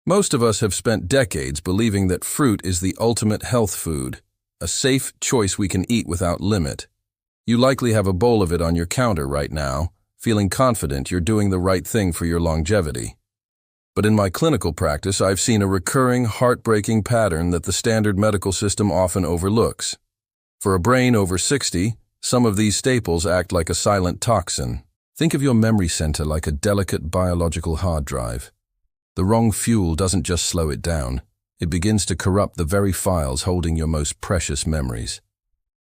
Most of us have spent decades believing that fruit is the ultimate health food, a safe choice we can eat without limit. You likely have a bowl of it on your counter right now, feeling confident you're doing the right thing for your longevity. But in my clinical practice, I've seen a recurring, heartbreaking pattern that the standard medical system often overlooks. For a brain over 60, some of these staples act like a silent toxin. Think of your memory center like a delicate biological hard drive. The wrong fuel doesn't just slow it down, it begins to corrupt the very files holding your most precious memories.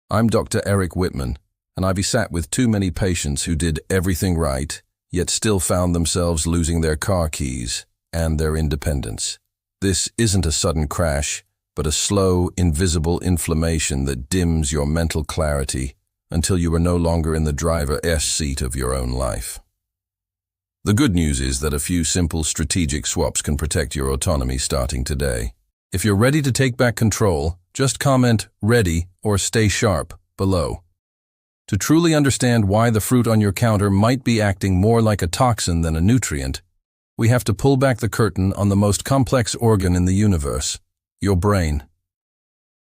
I'm Dr. Whitman, and I've sat with too many patients who did everything right, yet still found themselves losing their car keys and their independence. This isn't a sudden crash, but a slow, invisible inflammation that dims your mental clarity until you are no longer in the driver's seat of your own life. The good news is that a few simple strategic swaps can protect your autonomy starting today. If you're ready to take back control, just comment "ready" or "stay sharp" below. To truly understand why the fruit on your counter might be acting more like a toxin than a nutrient, we have to pull back the curtain on the most complex organ in the universe, your brain.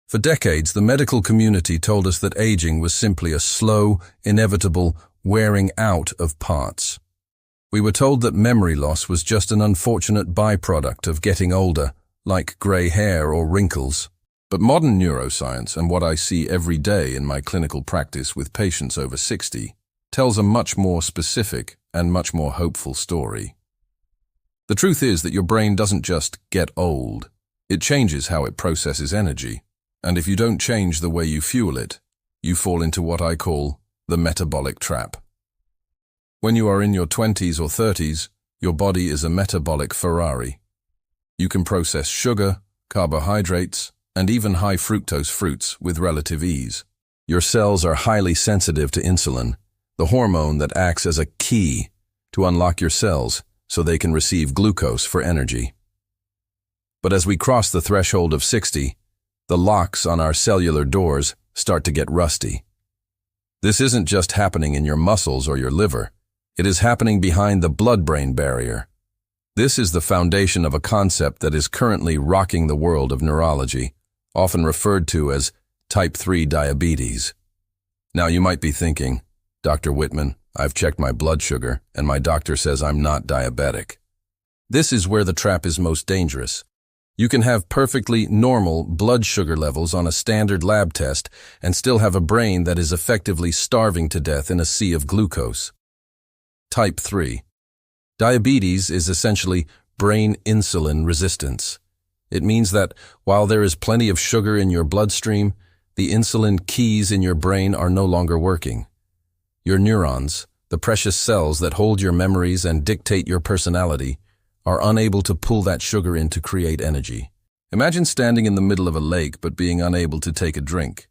For decades, the medical community told us that aging was simply a slow, inevitable wearing out of parts. We were told that memory loss was just an unfortunate byproduct of getting older, like gray hair or wrinkles. But modern neuroscience, and what I see every day in my clinical practice with patients over 60, tells a much more specific and much more hopeful story. The truth is that your brain doesn't just get old, it changes how it processes energy. And if you don't change the way you fuel it, you fall into what I call the metabolic trap. When you are in your 20s or 30s, your body is a metabolic Ferrari. You can process sugar, carbohydrates, and even high fructose fruits with relative ease. Your cells are highly sensitive to insulin, the hormone that acts as a key to unlock your cells so they can receive glucose for energy. But as we cross the threshold of 60, the locks on our cellular doors start to get rusty. This isn't just happening in your muscles or your liver. It is happening behind the blood-brain barrier. This is the foundation of a concept that is currently rocking the world of neurology, often referred to as type 3 diabetes. Now you might be thinking, Dr. Whitman, I've checked my blood sugar and my doctor says I'm not diabetic. This is where the trap is most dangerous. You can have perfectly normal blood sugar levels on a standard lab test and still have a brain that is effectively starving to death in a sea of glucose. Type 3. Diabetes is essentially brain insulin resistance. It means that while there is plenty of sugar in your bloodstream, the insulin keys in your brain are no longer working. Your neurons, the precious cells that hold your memories and dictate your personality, are unable to pull that sugar in to create energy. Imagine standing in the middle of a lake but being unable to take a drink.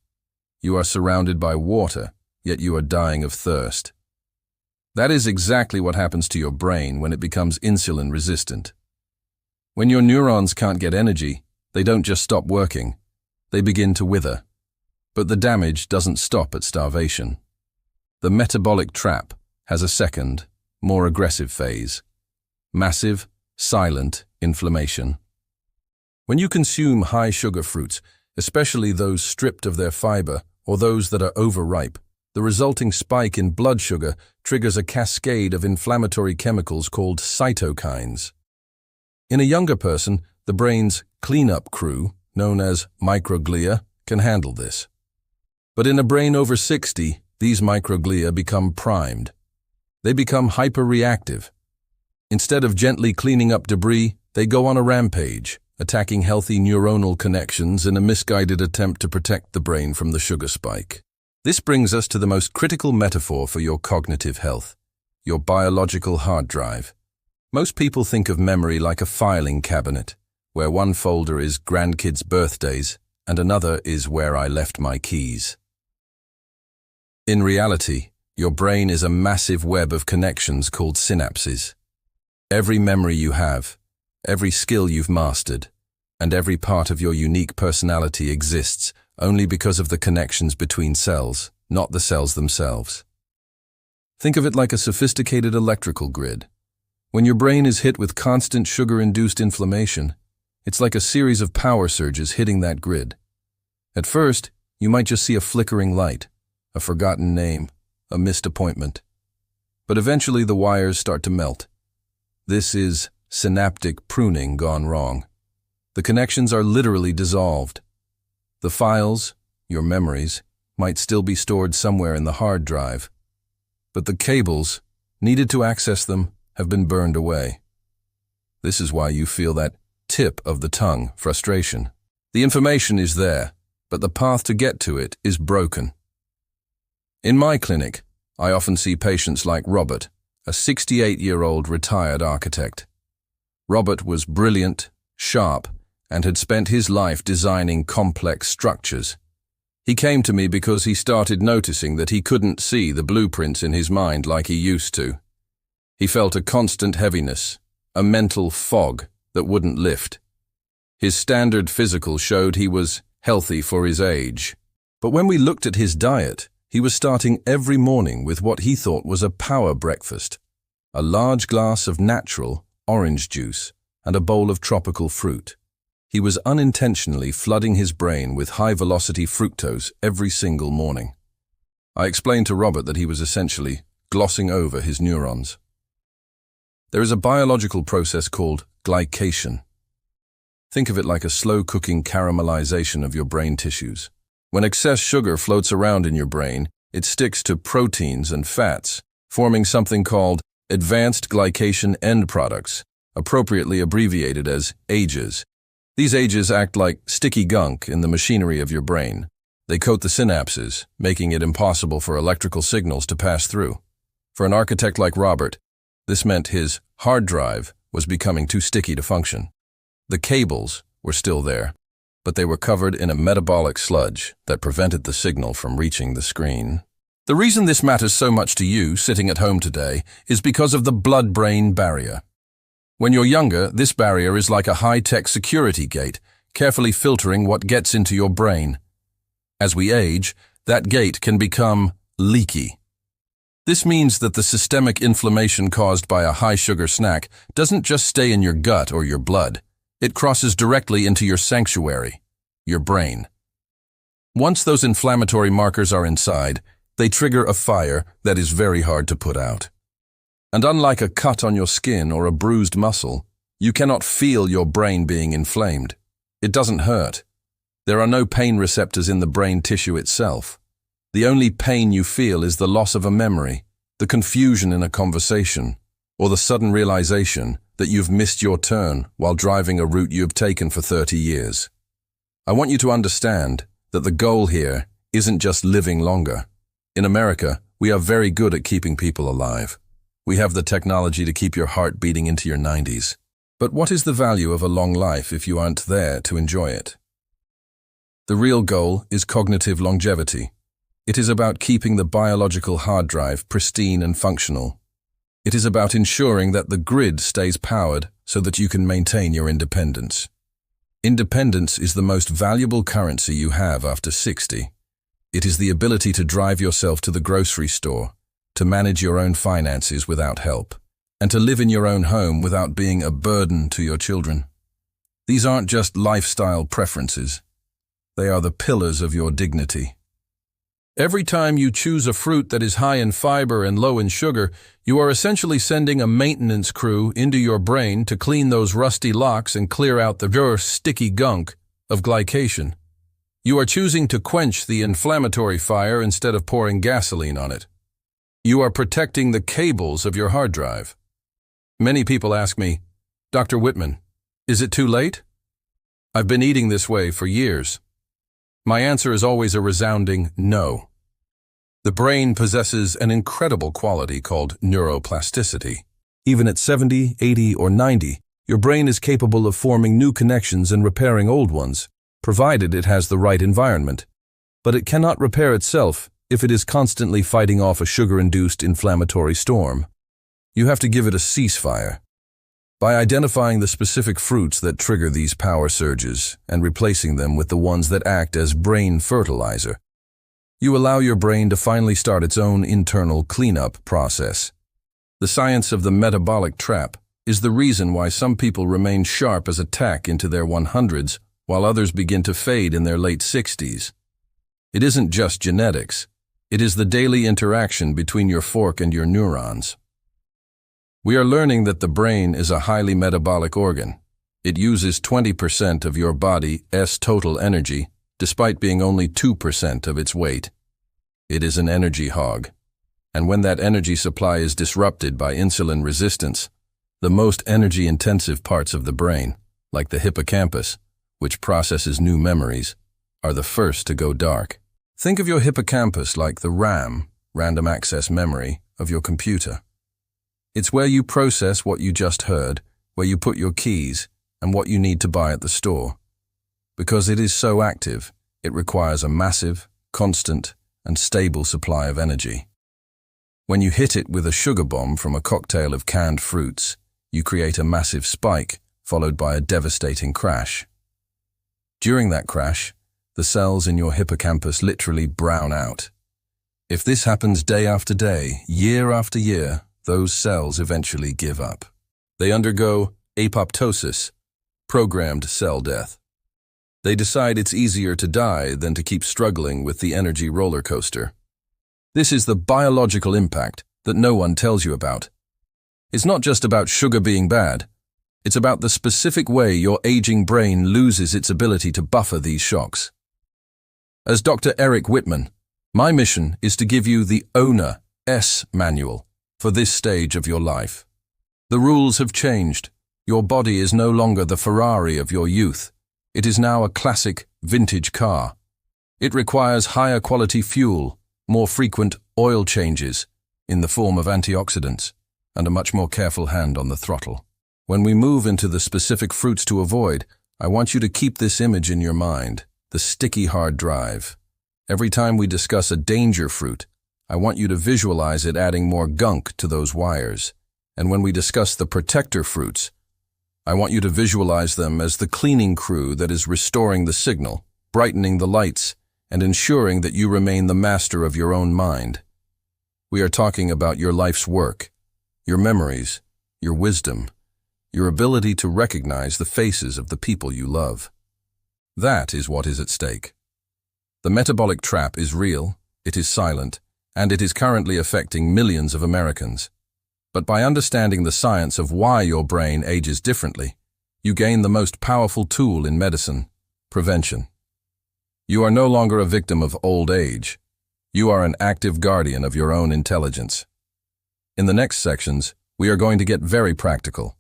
You are surrounded by water, yet you are dying of thirst. That is exactly what happens to your brain when it becomes insulin resistant. When your neurons can't get energy, they don't just stop working, they begin to wither. But the damage doesn't stop at starvation. The metabolic trap has a second, more aggressive phase. Massive, silent inflammation. When you consume high-sugar fruits, especially those stripped of their fiber or those that are overripe, the resulting spike in blood sugar triggers a cascade of inflammatory chemicals called cytokines. In a younger person, the brain's cleanup crew, known as microglia, can handle this. But in a brain over 60, these microglia become primed. They become hyperreactive. Instead of gently cleaning up debris, they go on a rampage, attacking healthy neuronal connections in a misguided attempt to protect the brain from the sugar spike. This brings us to the most critical metaphor for your cognitive health, your biological hard drive. Most people think of memory like a filing cabinet, where one folder is grandkids' birthdays and another is where I left my keys. In reality, your brain is a massive web of connections called synapses. Every memory you have, every skill you've mastered, and every part of your unique personality exists only because of the connections between cells, not the cells themselves. Think of it like a sophisticated electrical grid. When your brain is hit with constant sugar-induced inflammation, it's like a series of power surges hitting that grid. At first, you might just see a flickering light, a forgotten name, a missed appointment. But eventually the wires start to melt. This is synaptic pruning gone wrong. The connections are literally dissolved. The files, your memories, might still be stored somewhere in the hard drive, but the cables needed to access them have been burned away. This is why you feel that tip of the tongue frustration. The information is there, but the path to get to it is broken. In my clinic, I often see patients like Robert, a 68-year-old retired architect. Robert was brilliant, sharp, and had spent his life designing complex structures. He came to me because he started noticing that he couldn't see the blueprints in his mind like he used to. He felt a constant heaviness, a mental fog that wouldn't lift. His standard physical showed he was healthy for his age. But when we looked at his diet, he was starting every morning with what he thought was a power breakfast, a large glass of natural orange juice and a bowl of tropical fruit. He was unintentionally flooding his brain with high-velocity fructose every single morning. I explained to Robert that he was essentially glossing over his neurons. There is a biological process called glycation. Think of it like a slow-cooking caramelization of your brain tissues. When excess sugar floats around in your brain, it sticks to proteins and fats, forming something called advanced glycation end products, appropriately abbreviated as AGEs. These AGEs act like sticky gunk in the machinery of your brain. They coat the synapses, making it impossible for electrical signals to pass through. For an architect like Robert, this meant his hard drive was becoming too sticky to function. The cables were still there, but they were covered in a metabolic sludge that prevented the signal from reaching the screen. The reason this matters so much to you sitting at home today is because of the blood-brain barrier. When you're younger, this barrier is like a high-tech security gate, carefully filtering what gets into your brain. As we age, that gate can become leaky. This means that the systemic inflammation caused by a high-sugar snack doesn't just stay in your gut or your blood. It crosses directly into your sanctuary, your brain. Once those inflammatory markers are inside, they trigger a fire that is very hard to put out. And unlike a cut on your skin or a bruised muscle, you cannot feel your brain being inflamed. It doesn't hurt. There are no pain receptors in the brain tissue itself. The only pain you feel is the loss of a memory, the confusion in a conversation, or the sudden realization that you've missed your turn while driving a route you've taken for 30 years. I want you to understand that the goal here isn't just living longer. In America, we are very good at keeping people alive. We have the technology to keep your heart beating into your 90s. But what is the value of a long life if you aren't there to enjoy it? The real goal is cognitive longevity. It is about keeping the biological hard drive pristine and functional. It is about ensuring that the grid stays powered so that you can maintain your independence. Independence is the most valuable currency you have after 60. It is the ability to drive yourself to the grocery store, to manage your own finances without help, and to live in your own home without being a burden to your children. These aren't just lifestyle preferences. They are the pillars of your dignity. Every time you choose a fruit that is high in fiber and low in sugar, you are essentially sending a maintenance crew into your brain to clean those rusty locks and clear out the sticky gunk of glycation. You are choosing to quench the inflammatory fire instead of pouring gasoline on it. You are protecting the cables of your hard drive. Many people ask me, Dr. Whitman, is it too late? I've been eating this way for years. My answer is always a resounding no. The brain possesses an incredible quality called neuroplasticity. Even at 70, 80, or 90, your brain is capable of forming new connections and repairing old ones, provided it has the right environment. But it cannot repair itself if it is constantly fighting off a sugar-induced inflammatory storm. You have to give it a ceasefire. By identifying the specific fruits that trigger these power surges and replacing them with the ones that act as brain fertilizer, you allow your brain to finally start its own internal cleanup process. The science of the metabolic trap is the reason why some people remain sharp as a tack into their 100s, while others begin to fade in their late 60s. It isn't just genetics. It is the daily interaction between your fork and your neurons. We are learning that the brain is a highly metabolic organ. It uses 20% of your body's total energy, despite being only 2% of its weight. It is an energy hog. And when that energy supply is disrupted by insulin resistance, the most energy-intensive parts of the brain, like the hippocampus, which processes new memories, are the first to go dark. Think of your hippocampus like the RAM, random access memory, of your computer. It's where you process what you just heard, where you put your keys, and what you need to buy at the store. Because it is so active, it requires a massive, constant, and stable supply of energy. When you hit it with a sugar bomb from a cocktail of canned fruits, you create a massive spike, followed by a devastating crash. During that crash, the cells in your hippocampus literally brown out. If this happens day after day, year after year, those cells eventually give up. They undergo apoptosis, programmed cell death. They decide it's easier to die than to keep struggling with the energy roller coaster. This is the biological impact that no one tells you about. It's not just about sugar being bad. It's about the specific way your aging brain loses its ability to buffer these shocks. As Dr. Eric Whitman, my mission is to give you the owner's manual for this stage of your life. The rules have changed. Your body is no longer the Ferrari of your youth. It is now a classic, vintage car. It requires higher quality fuel, more frequent oil changes in the form of antioxidants, and a much more careful hand on the throttle. When we move into the specific fruits to avoid, I want you to keep this image in your mind, the sticky hard drive. Every time we discuss a danger fruit, I want you to visualize it adding more gunk to those wires. And when we discuss the protector fruits, I want you to visualize them as the cleaning crew that is restoring the signal, brightening the lights, and ensuring that you remain the master of your own mind. We are talking about your life's work, your memories, your wisdom, your ability to recognize the faces of the people you love. That is what is at stake. The metabolic trap is real, it is silent, and it is currently affecting millions of Americans. But by understanding the science of why your brain ages differently, you gain the most powerful tool in medicine, prevention. You are no longer a victim of old age. You are an active guardian of your own intelligence. In the next sections, we are going to get very practical.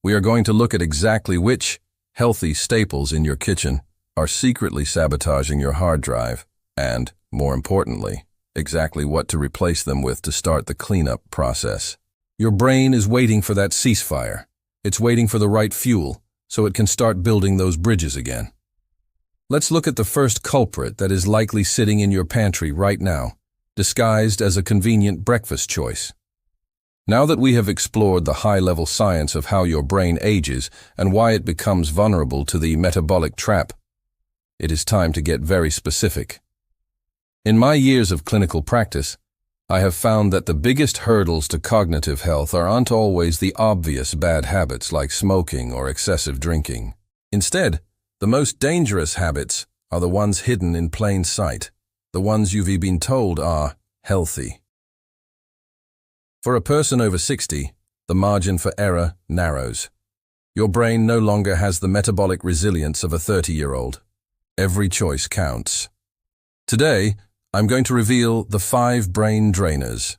We are going to look at exactly which healthy staples in your kitchen are secretly sabotaging your hard drive, and, more importantly, exactly what to replace them with to start the cleanup process. Your brain is waiting for that ceasefire. It's waiting for the right fuel, so it can start building those bridges again. Let's look at the first culprit that is likely sitting in your pantry right now, disguised as a convenient breakfast choice. Now that we have explored the high-level science of how your brain ages and why it becomes vulnerable to the metabolic trap, it is time to get very specific. In my years of clinical practice, I have found that the biggest hurdles to cognitive health aren't always the obvious bad habits like smoking or excessive drinking. Instead, the most dangerous habits are the ones hidden in plain sight, the ones you've been told are healthy. For a person over 60, the margin for error narrows. Your brain no longer has the metabolic resilience of a 30-year-old. Every choice counts. Today, I'm going to reveal the 5 brain drainers,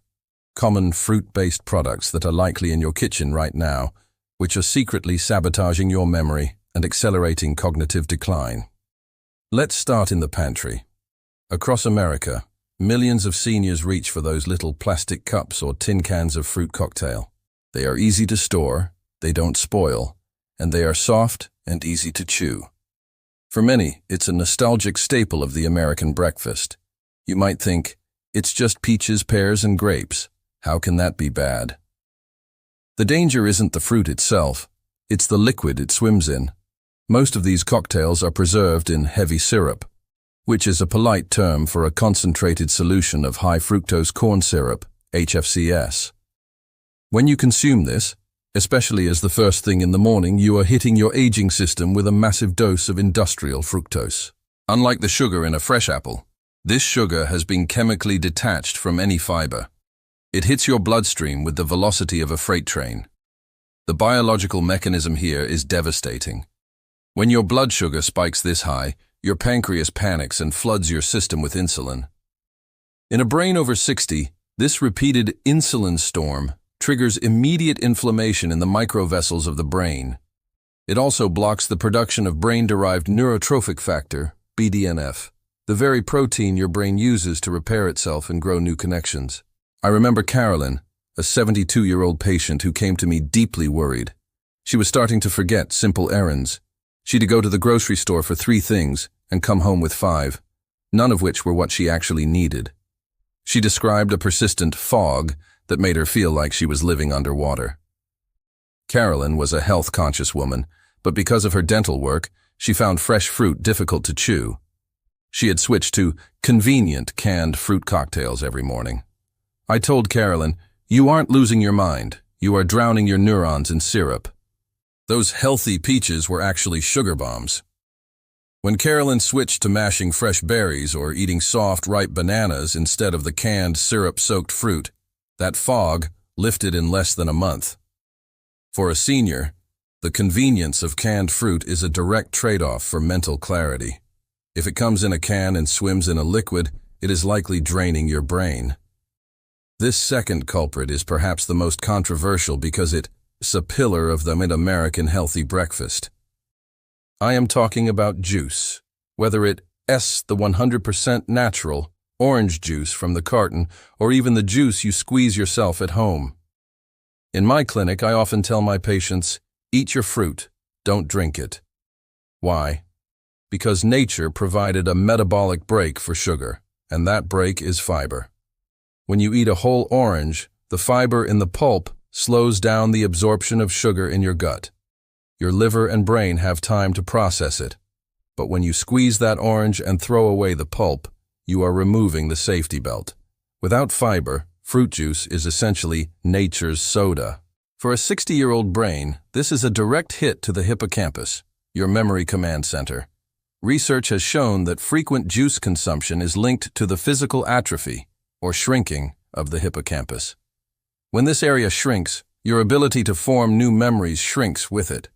common fruit-based products that are likely in your kitchen right now, which are secretly sabotaging your memory and accelerating cognitive decline. Let's start in the pantry. Across America, millions of seniors reach for those little plastic cups or tin cans of fruit cocktail. They are easy to store, they don't spoil, and they are soft and easy to chew. For many, it's a nostalgic staple of the American breakfast. You might think, it's just peaches, pears, and grapes. How can that be bad? The danger isn't the fruit itself, it's the liquid it swims in. Most of these cocktails are preserved in heavy syrup, which is a polite term for a concentrated solution of high fructose corn syrup, HFCS. When you consume this, especially as the first thing in the morning you are hitting your aging system with a massive dose of industrial fructose. Unlike the sugar in a fresh apple, this sugar has been chemically detached from any fiber. It hits your bloodstream with the velocity of a freight train. The biological mechanism here is devastating. When your blood sugar spikes this high, your pancreas panics and floods your system with insulin. In a brain over 60, this repeated insulin storm triggers immediate inflammation in the microvessels of the brain. It also blocks the production of brain-derived neurotrophic factor, BDNF, the very protein your brain uses to repair itself and grow new connections. I remember Carolyn, a 72-year-old patient who came to me deeply worried. She was starting to forget simple errands. She'd go to the grocery store for 3 things and come home with 5, none of which were what she actually needed. She described a persistent fog that made her feel like she was living underwater. Carolyn was a health-conscious woman, but because of her dental work, she found fresh fruit difficult to chew. She had switched to convenient canned fruit cocktails every morning. I told Carolyn, "You aren't losing your mind. You are drowning your neurons in syrup." Those healthy peaches were actually sugar bombs. When Carolyn switched to mashing fresh berries or eating soft, ripe bananas instead of the canned, syrup-soaked fruit, that fog lifted in less than a month. For a senior, the convenience of canned fruit is a direct trade-off for mental clarity. If it comes in a can and swims in a liquid, it is likely draining your brain. This second culprit is perhaps the most controversial because it's a pillar of the mid-American healthy breakfast. I am talking about juice, whether it's the 100% natural orange juice from the carton or even the juice you squeeze yourself at home. In my clinic, I often tell my patients, eat your fruit, don't drink it. Why? Because nature provided a metabolic brake for sugar, and that brake is fiber. When you eat a whole orange, the fiber in the pulp slows down the absorption of sugar in your gut. Your liver and brain have time to process it. But when you squeeze that orange and throw away the pulp, you are removing the safety belt. Without fiber, fruit juice is essentially nature's soda. For a 60-year-old brain, this is a direct hit to the hippocampus, your memory command center. Research has shown that frequent juice consumption is linked to the physical atrophy, or shrinking, of the hippocampus. When this area shrinks, your ability to form new memories shrinks with it.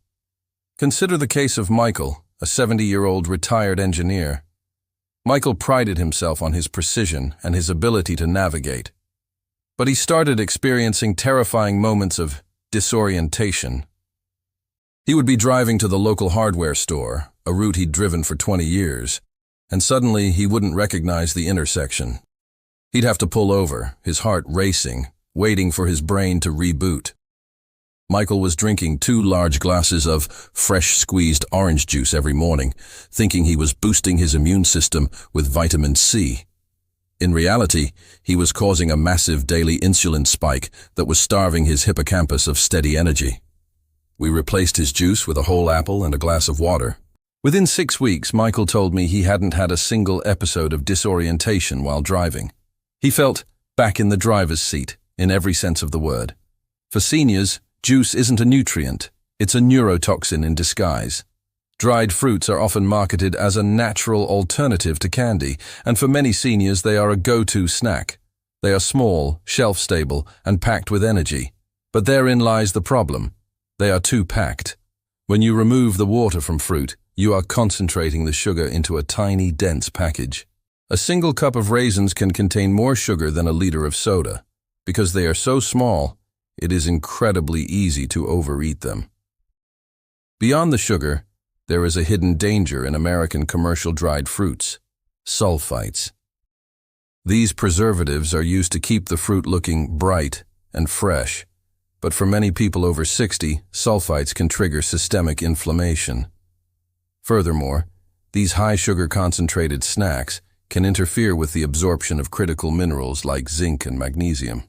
Consider the case of Michael, a 70-year-old retired engineer. Michael prided himself on his precision and his ability to navigate. But he started experiencing terrifying moments of disorientation. He would be driving to the local hardware store, a route he'd driven for 20 years, and suddenly he wouldn't recognize the intersection. He'd have to pull over, his heart racing, waiting for his brain to reboot. Michael was drinking 2 large glasses of fresh squeezed orange juice every morning, thinking he was boosting his immune system with vitamin C. In reality, he was causing a massive daily insulin spike that was starving his hippocampus of steady energy. We replaced his juice with a whole apple and a glass of water. Within 6 weeks, Michael told me he hadn't had a single episode of disorientation while driving. He felt back in the driver's seat, in every sense of the word. For seniors, juice isn't a nutrient, it's a neurotoxin in disguise. Dried fruits are often marketed as a natural alternative to candy, and for many seniors they are a go-to snack. They are small, shelf-stable, and packed with energy. But therein lies the problem. They are too packed. When you remove the water from fruit, you are concentrating the sugar into a tiny, dense package. A single cup of raisins can contain more sugar than a liter of soda. Because they are so small, it is incredibly easy to overeat them. Beyond the sugar, there is a hidden danger in American commercial dried fruits: sulfites. These preservatives are used to keep the fruit looking bright and fresh, but for many people over 60, sulfites can trigger systemic inflammation. Furthermore, these high-sugar concentrated snacks can interfere with the absorption of critical minerals like zinc and magnesium.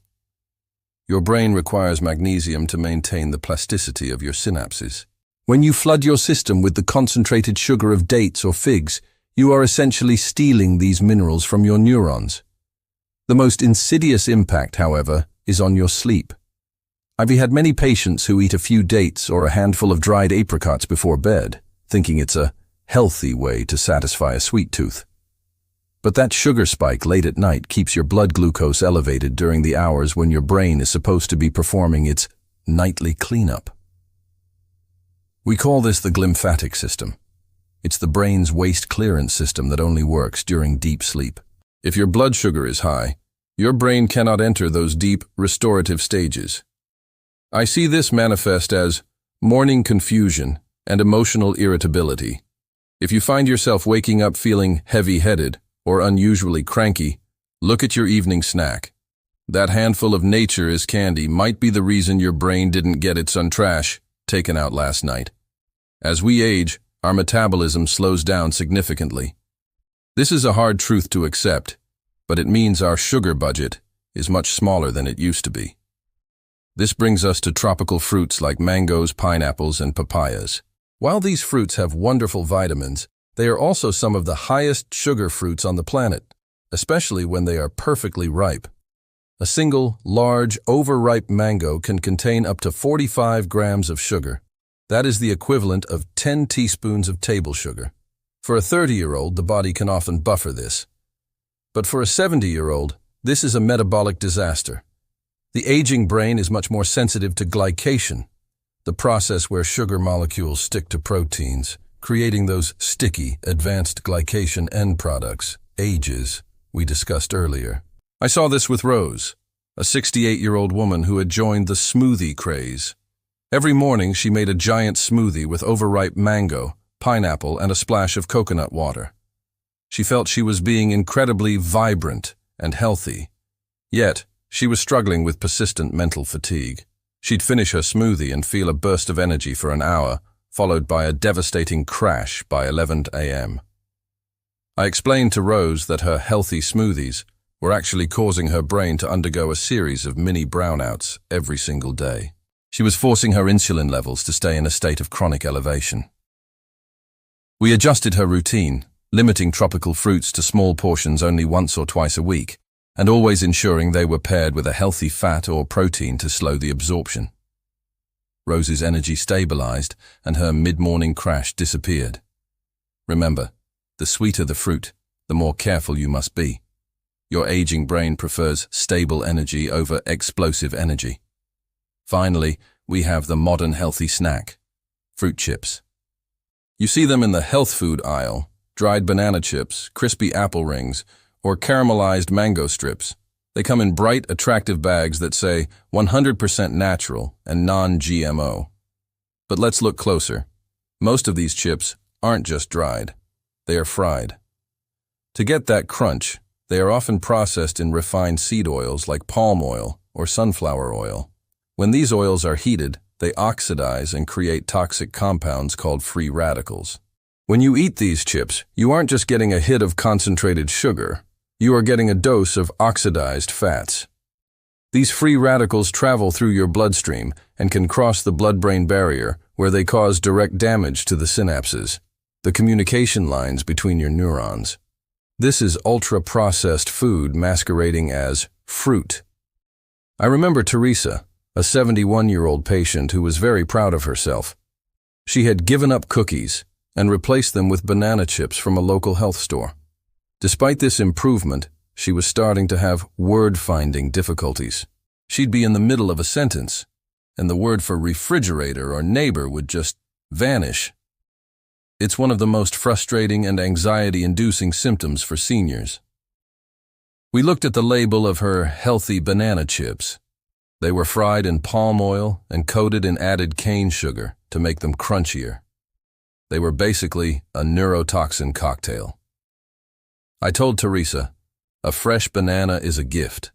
Your brain requires magnesium to maintain the plasticity of your synapses. When you flood your system with the concentrated sugar of dates or figs, you are essentially stealing these minerals from your neurons. The most insidious impact, however, is on your sleep. I've had many patients who eat a few dates or a handful of dried apricots before bed, thinking it's a healthy way to satisfy a sweet tooth. But that sugar spike late at night keeps your blood glucose elevated during the hours when your brain is supposed to be performing its nightly cleanup. We call this the glymphatic system. It's the brain's waste clearance system that only works during deep sleep. If your blood sugar is high, your brain cannot enter those deep, restorative stages. I see this manifest as morning confusion and emotional irritability. If you find yourself waking up feeling heavy-headed or unusually cranky, look at your evening snack. That handful of nature is candy might be the reason your brain didn't get its trash taken out last night. As we age, our metabolism slows down significantly. This is a hard truth to accept, but it means our sugar budget is much smaller than it used to be. This brings us to tropical fruits like mangoes, pineapples, and papayas. While these fruits have wonderful vitamins, they are also some of the highest sugar fruits on the planet, especially when they are perfectly ripe. A single, large, overripe mango can contain up to 45 grams of sugar. That is the equivalent of 10 teaspoons of table sugar. For a 30-year-old, the body can often buffer this. But for a 70-year-old, this is a metabolic disaster. The aging brain is much more sensitive to glycation, the process where sugar molecules stick to proteins, creating those sticky, advanced glycation end products, AGEs, we discussed earlier. I saw this with Rose, a 68-year-old woman who had joined the smoothie craze. Every morning she made a giant smoothie with overripe mango, pineapple, and a splash of coconut water. She felt she was being incredibly vibrant and healthy. Yet, she was struggling with persistent mental fatigue. She'd finish her smoothie and feel a burst of energy for an hour, followed by a devastating crash by 11 a.m. I explained to Rose that her healthy smoothies were actually causing her brain to undergo a series of mini brownouts every single day. She was forcing her insulin levels to stay in a state of chronic elevation. We adjusted her routine, limiting tropical fruits to small portions only once or twice a week, and always ensuring they were paired with a healthy fat or protein to slow the absorption. Rose's energy stabilized and her mid-morning crash disappeared. Remember, the sweeter the fruit, the more careful you must be. Your aging brain prefers stable energy over explosive energy. Finally, we have the modern healthy snack, fruit chips. You see them in the health food aisle, dried banana chips, crispy apple rings, or caramelized mango strips. They come in bright, attractive bags that say 100% natural and non-GMO. But let's look closer. Most of these chips aren't just dried. They are fried. To get that crunch, they are often processed in refined seed oils like palm oil or sunflower oil. When these oils are heated, they oxidize and create toxic compounds called free radicals. When you eat these chips, you aren't just getting a hit of concentrated sugar. You are getting a dose of oxidized fats. These free radicals travel through your bloodstream and can cross the blood-brain barrier, where they cause direct damage to the synapses, the communication lines between your neurons. This is ultra-processed food masquerading as fruit. I remember Teresa, a 71-year-old patient who was very proud of herself. She had given up cookies and replaced them with banana chips from a local health store. Despite this improvement, she was starting to have word-finding difficulties. She'd be in the middle of a sentence, and the word for refrigerator or neighbor would just vanish. It's one of the most frustrating and anxiety-inducing symptoms for seniors. We looked at the label of her healthy banana chips. They were fried in palm oil and coated in added cane sugar to make them crunchier. They were basically a neurotoxin cocktail. I told Teresa, a fresh banana is a gift.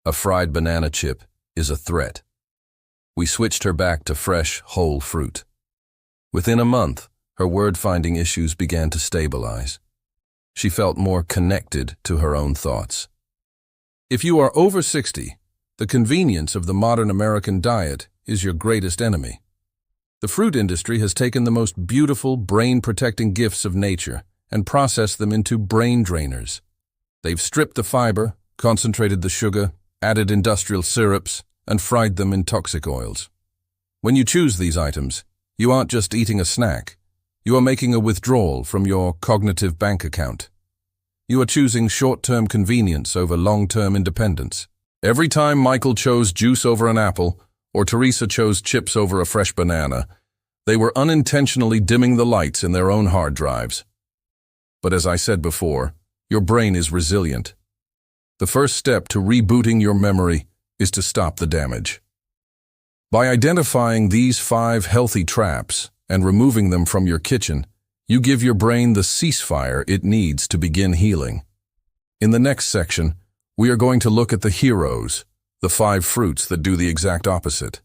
A fried banana chip is a threat. We switched her back to fresh, whole fruit. Within a month, her word-finding issues began to stabilize. She felt more connected to her own thoughts. If you are over 60, the convenience of the modern American diet is your greatest enemy. The fruit industry has taken the most beautiful, brain-protecting gifts of nature and processed them into brain drainers. They've stripped the fiber, concentrated the sugar, added industrial syrups, and fried them in toxic oils. When you choose these items, you aren't just eating a snack. You are making a withdrawal from your cognitive bank account. You are choosing short-term convenience over long-term independence. Every time Michael chose juice over an apple, or Teresa chose chips over a fresh banana, they were unintentionally dimming the lights in their own hard drives. But as I said before, your brain is resilient. The first step to rebooting your memory is to stop the damage. By identifying these 5 healthy traps and removing them from your kitchen, you give your brain the ceasefire it needs to begin healing. In the next section, we are going to look at the heroes, the 5 fruits that do the exact opposite.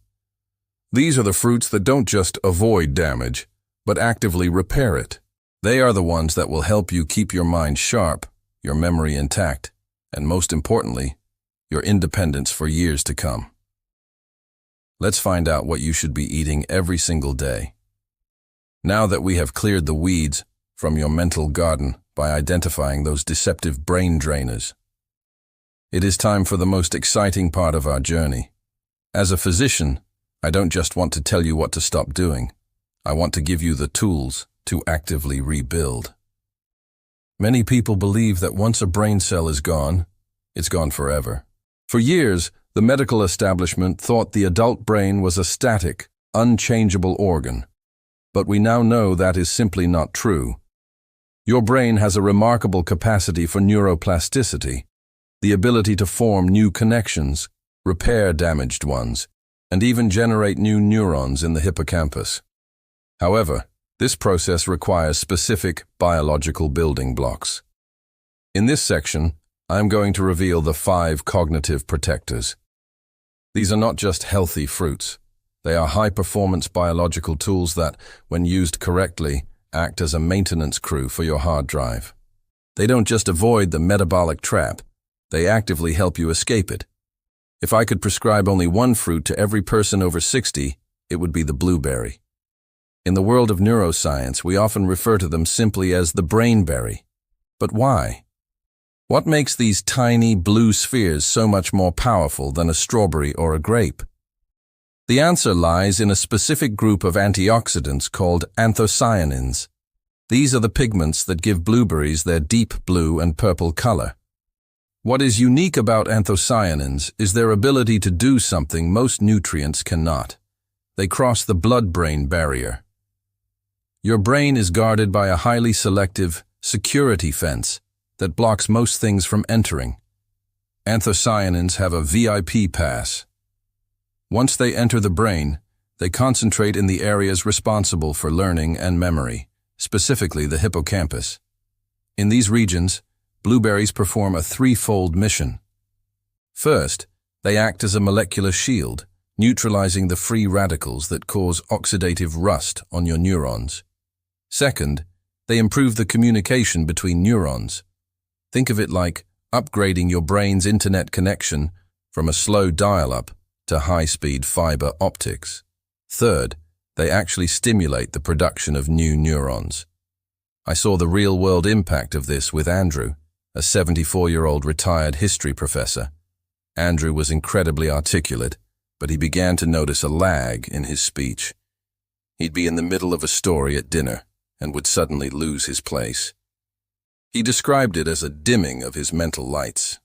These are the fruits that don't just avoid damage, but actively repair it. They are the ones that will help you keep your mind sharp, your memory intact, and most importantly, your independence for years to come. Let's find out what you should be eating every single day. Now that we have cleared the weeds from your mental garden by identifying those deceptive brain drainers, it is time for the most exciting part of our journey. As a physician, I don't just want to tell you what to stop doing. I want to give you the tools to actively rebuild. Many people believe that once a brain cell is gone, it's gone forever. For years, the medical establishment thought the adult brain was a static, unchangeable organ. But we now know that is simply not true. Your brain has a remarkable capacity for neuroplasticity, the ability to form new connections, repair damaged ones, and even generate new neurons in the hippocampus. However, this process requires specific biological building blocks. In this section, I am going to reveal the 5 cognitive protectors. These are not just healthy fruits. They are high-performance biological tools that, when used correctly, act as a maintenance crew for your hard drive. They don't just avoid the metabolic trap, they actively help you escape it. If I could prescribe only one fruit to every person over 60, it would be the blueberry. In the world of neuroscience, we often refer to them simply as the brainberry. But why? What makes these tiny blue spheres so much more powerful than a strawberry or a grape? The answer lies in a specific group of antioxidants called anthocyanins. These are the pigments that give blueberries their deep blue and purple color. What is unique about anthocyanins is their ability to do something most nutrients cannot. They cross the blood-brain barrier. Your brain is guarded by a highly selective security fence that blocks most things from entering. Anthocyanins have a VIP pass. Once they enter the brain, they concentrate in the areas responsible for learning and memory, specifically the hippocampus. In these regions, blueberries perform a 3-fold mission. First, they act as a molecular shield, neutralizing the free radicals that cause oxidative rust on your neurons. Second, they improve the communication between neurons. Think of it like upgrading your brain's internet connection from a slow dial-up to high-speed fiber optics. Third, they actually stimulate the production of new neurons. I saw the real-world impact of this with Andrew, a 74-year-old retired history professor. Andrew was incredibly articulate, but he began to notice a lag in his speech. He'd be in the middle of a story at dinner and would suddenly lose his place. He described it as a dimming of his mental lights.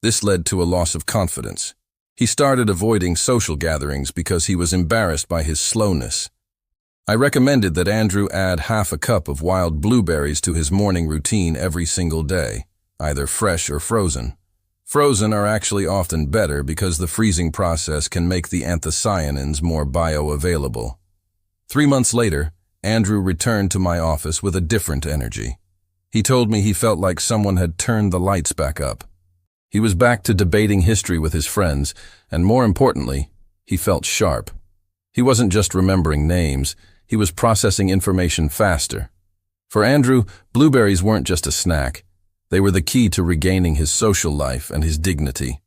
This led to a loss of confidence. He started avoiding social gatherings because he was embarrassed by his slowness. I recommended that Andrew add half a cup of wild blueberries to his morning routine every single day, either fresh or frozen. Frozen are actually often better because the freezing process can make the anthocyanins more bioavailable. 3 months later, Andrew returned to my office with a different energy. He told me he felt like someone had turned the lights back up. He was back to debating history with his friends, and more importantly, he felt sharp. He wasn't just remembering names, he was processing information faster. For Andrew, blueberries weren't just a snack. They were the key to regaining his social life and his dignity.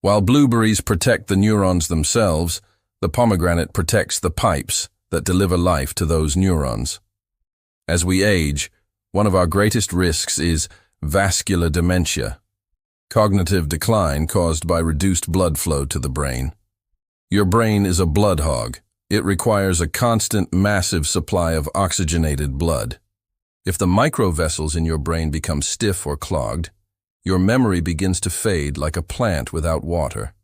While blueberries protect the neurons themselves, the pomegranate protects the pipes that deliver life to those neurons. As we age, one of our greatest risks is vascular dementia, cognitive decline caused by reduced blood flow to the brain. Your brain is a blood hog. It requires a constant, massive supply of oxygenated blood. If the microvessels in your brain become stiff or clogged, your memory begins to fade like a plant without water.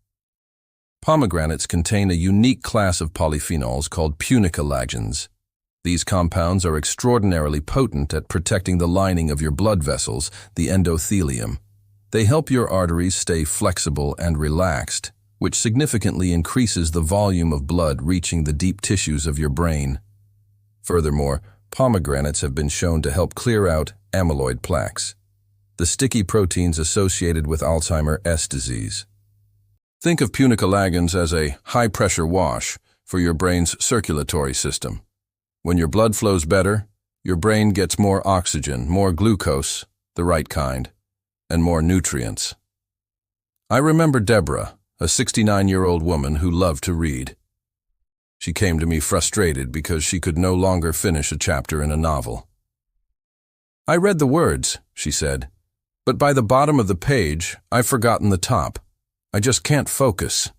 Pomegranates contain a unique class of polyphenols called punicolagens. These compounds are extraordinarily potent at protecting the lining of your blood vessels, the endothelium. They help your arteries stay flexible and relaxed, which significantly increases the volume of blood reaching the deep tissues of your brain. Furthermore, pomegranates have been shown to help clear out amyloid plaques, the sticky proteins associated with Alzheimer's disease. Think of punicolagens as a high-pressure wash for your brain's circulatory system. When your blood flows better, your brain gets more oxygen, more glucose, the right kind, and more nutrients. I remember Deborah, a 69-year-old woman who loved to read. She came to me frustrated because she could no longer finish a chapter in a novel. "I read the words," she said, "but by the bottom of the page, I've forgotten the top. I just can't focus."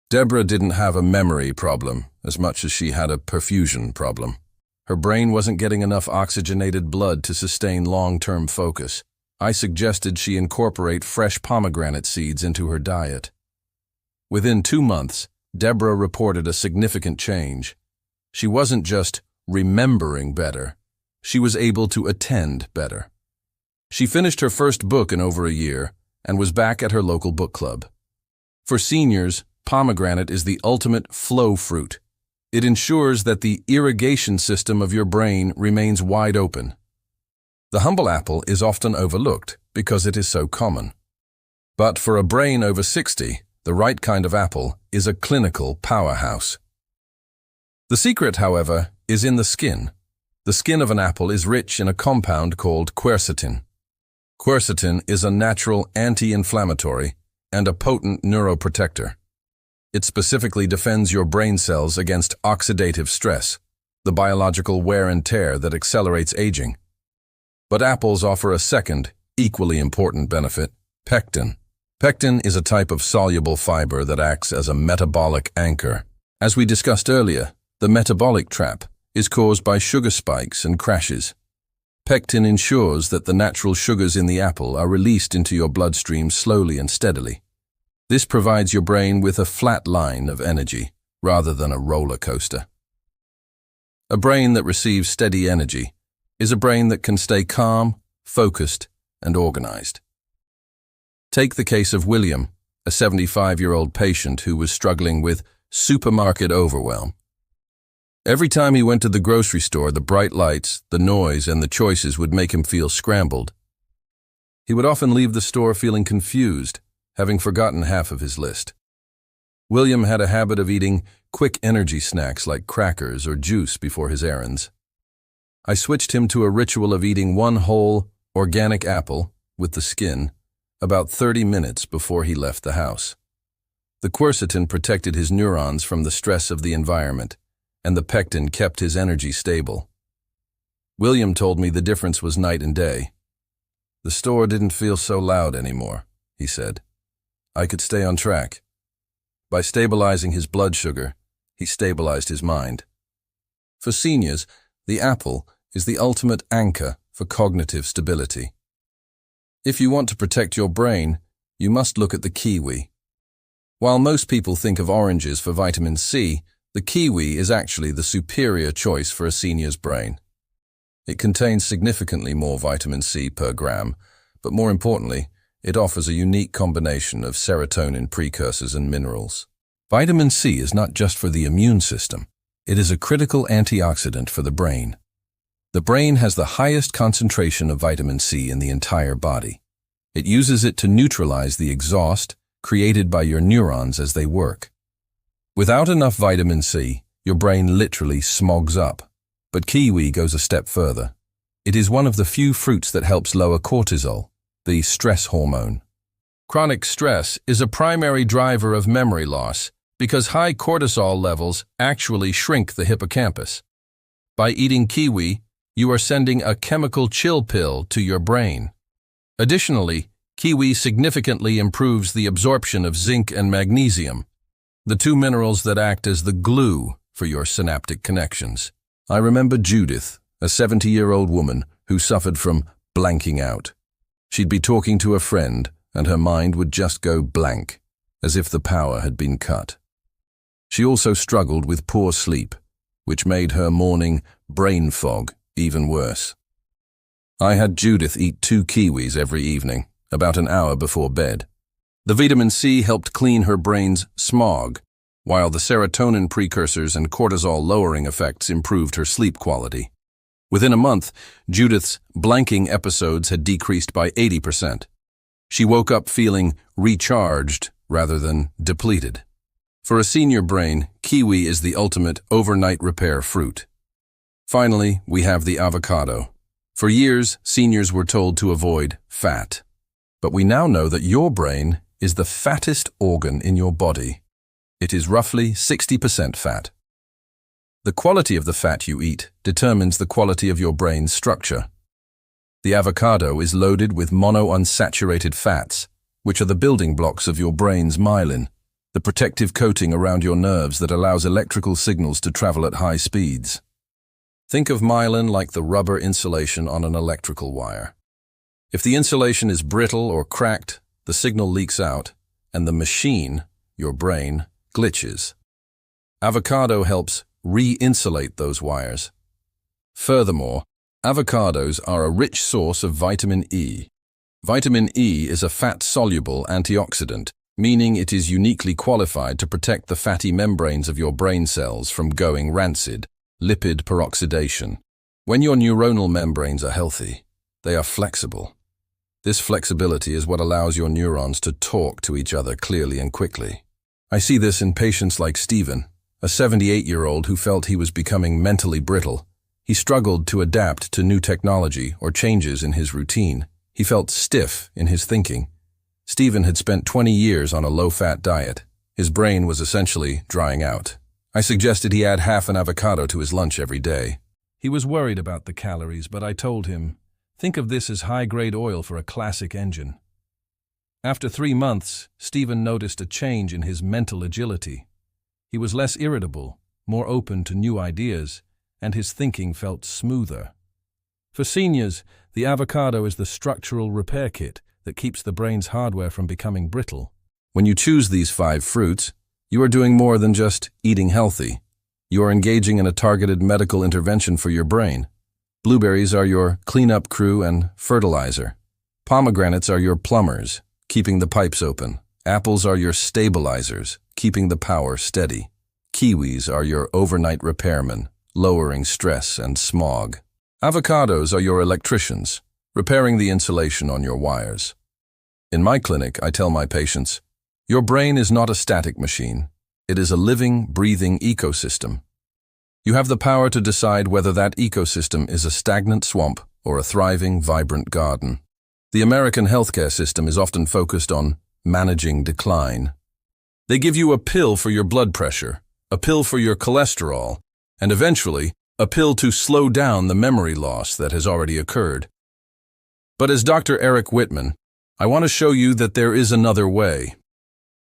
Deborah didn't have a memory problem as much as she had a perfusion problem. Her brain wasn't getting enough oxygenated blood to sustain long-term focus. I suggested she incorporate fresh pomegranate seeds into her diet. Within 2 months, Deborah reported a significant change. She wasn't just remembering better, she was able to attend better. She finished her first book in over a year and was back at her local book club. For seniors, pomegranate is the ultimate flow fruit. It ensures that the irrigation system of your brain remains wide open. The humble apple is often overlooked because it is so common. But for a brain over 60, the right kind of apple is a clinical powerhouse. The secret, however, is in the skin. The skin of an apple is rich in a compound called quercetin. Quercetin is a natural anti-inflammatory and a potent neuroprotector. It specifically defends your brain cells against oxidative stress, the biological wear and tear that accelerates aging. But apples offer a second, equally important benefit: pectin. Pectin is a type of soluble fiber that acts as a metabolic anchor. As we discussed earlier, the metabolic trap is caused by sugar spikes and crashes. Pectin ensures that the natural sugars in the apple are released into your bloodstream slowly and steadily. This provides your brain with a flat line of energy, rather than a roller coaster. A brain that receives steady energy is a brain that can stay calm, focused, and organized. Take the case of William, a 75-year-old patient who was struggling with supermarket overwhelm. Every time he went to the grocery store, the bright lights, the noise, and the choices would make him feel scrambled. He would often leave the store feeling confused, having forgotten half of his list. William had a habit of eating quick energy snacks like crackers or juice before his errands. I switched him to a ritual of eating one whole, organic apple, with the skin, about 30 minutes before he left the house. The quercetin protected his neurons from the stress of the environment, and the pectin kept his energy stable. William told me the difference was night and day. "The store didn't feel so loud anymore," he said. "I could stay on track." By stabilizing his blood sugar, he stabilized his mind. For seniors, the apple is the ultimate anchor for cognitive stability. If you want to protect your brain, you must look at the kiwi. While most people think of oranges for vitamin C, the kiwi is actually the superior choice for a senior's brain. It contains significantly more vitamin C per gram, but more importantly, it offers a unique combination of serotonin precursors and minerals. Vitamin C is not just for the immune system. It is a critical antioxidant for the brain. The brain has the highest concentration of vitamin C in the entire body. It uses it to neutralize the exhaust created by your neurons as they work. Without enough vitamin C, your brain literally smogs up. But kiwi goes a step further. It is one of the few fruits that helps lower cortisol, the stress hormone. Chronic stress is a primary driver of memory loss because high cortisol levels actually shrink the hippocampus. By eating kiwi, you are sending a chemical chill pill to your brain. Additionally, kiwi significantly improves the absorption of zinc and magnesium, the two minerals that act as the glue for your synaptic connections. I remember Judith, a 70-year-old woman who suffered from blanking out. She'd be talking to a friend, and her mind would just go blank, as if the power had been cut. She also struggled with poor sleep, which made her morning brain fog even worse. I had Judith eat 2 kiwis every evening, about an hour before bed. The vitamin C helped clean her brain's smog, while the serotonin precursors and cortisol-lowering effects improved her sleep quality. Within a month, Judith's blanking episodes had decreased by 80%. She woke up feeling recharged rather than depleted. For a senior brain, kiwi is the ultimate overnight repair fruit. Finally, we have the avocado. For years, seniors were told to avoid fat. But we now know that your brain is the fattest organ in your body. It is roughly 60% fat. The quality of the fat you eat determines the quality of your brain's structure. The avocado is loaded with monounsaturated fats, which are the building blocks of your brain's myelin, the protective coating around your nerves that allows electrical signals to travel at high speeds. Think of myelin like the rubber insulation on an electrical wire. If the insulation is brittle or cracked, the signal leaks out, and the machine, your brain, glitches. Avocado helps re-insulate those wires. Furthermore, avocados are a rich source of vitamin E. Vitamin E is a fat-soluble antioxidant, meaning it is uniquely qualified to protect the fatty membranes of your brain cells from going rancid, lipid peroxidation. When your neuronal membranes are healthy, they are flexible. This flexibility is what allows your neurons to talk to each other clearly and quickly. I see this in patients like Stephen, a 78-year-old who felt he was becoming mentally brittle. He struggled to adapt to new technology or changes in his routine. He felt stiff in his thinking. Stephen had spent 20 years on a low-fat diet. His brain was essentially drying out. I suggested he add half an avocado to his lunch every day. He was worried about the calories, but I told him, think of this as high-grade oil for a classic engine. After 3 months, Stephen noticed a change in his mental agility. He was less irritable, more open to new ideas, and his thinking felt smoother. For seniors, the avocado is the structural repair kit that keeps the brain's hardware from becoming brittle. When you choose these 5 fruits, you are doing more than just eating healthy. You are engaging in a targeted medical intervention for your brain. Blueberries are your cleanup crew and fertilizer. Pomegranates are your plumbers, keeping the pipes open. Apples are your stabilizers, keeping the power steady. Kiwis are your overnight repairmen, lowering stress and smog. Avocados are your electricians, repairing the insulation on your wires. In my clinic, I tell my patients, your brain is not a static machine. It is a living, breathing ecosystem. You have the power to decide whether that ecosystem is a stagnant swamp or a thriving, vibrant garden. The American healthcare system is often focused on managing decline. They give you a pill for your blood pressure, a pill for your cholesterol, and eventually, a pill to slow down the memory loss that has already occurred. But as Dr. Eric Whitman, I want to show you that there is another way.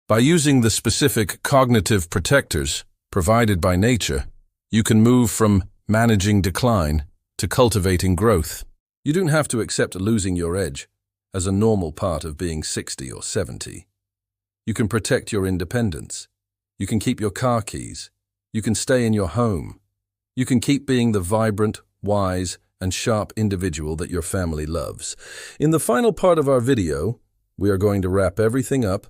By using the specific cognitive protectors provided by nature, you can move from managing decline to cultivating growth. You don't have to accept losing your edge as a normal part of being 60 or 70. You can protect your independence. You can keep your car keys. You can stay in your home. You can keep being the vibrant, wise, and sharp individual that your family loves. In the final part of our video, we are going to wrap everything up,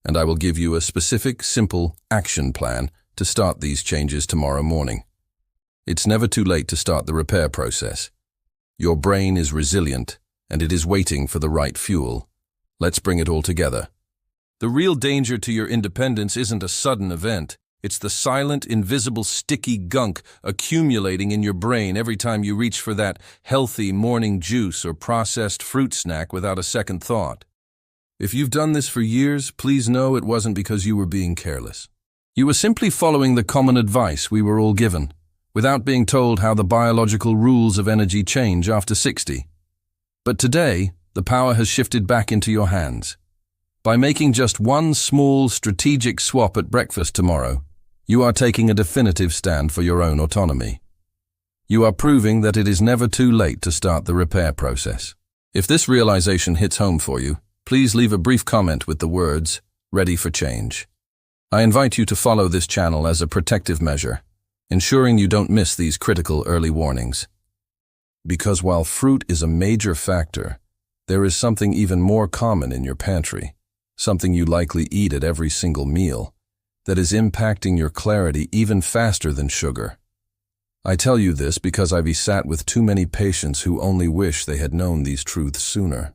and I will give you a specific, simple action plan to start these changes tomorrow morning. It's never too late to start the repair process. Your brain is resilient, and it is waiting for the right fuel. Let's bring it all together. The real danger to your independence isn't a sudden event. It's the silent, invisible, sticky gunk accumulating in your brain every time you reach for that healthy morning juice or processed fruit snack without a second thought. If you've done this for years, please know it wasn't because you were being careless. You were simply following the common advice we were all given, without being told how the biological rules of energy change after 60. But today, the power has shifted back into your hands. By making just one small, strategic swap at breakfast tomorrow, you are taking a definitive stand for your own autonomy. You are proving that it is never too late to start the repair process. If this realization hits home for you, please leave a brief comment with the words, "Ready for change." I invite you to follow this channel as a protective measure, ensuring you don't miss these critical early warnings. Because while fruit is a major factor, there is something even more common in your pantry, something you likely eat at every single meal, that is impacting your clarity even faster than sugar. I tell you this because I've sat with too many patients who only wish they had known these truths sooner.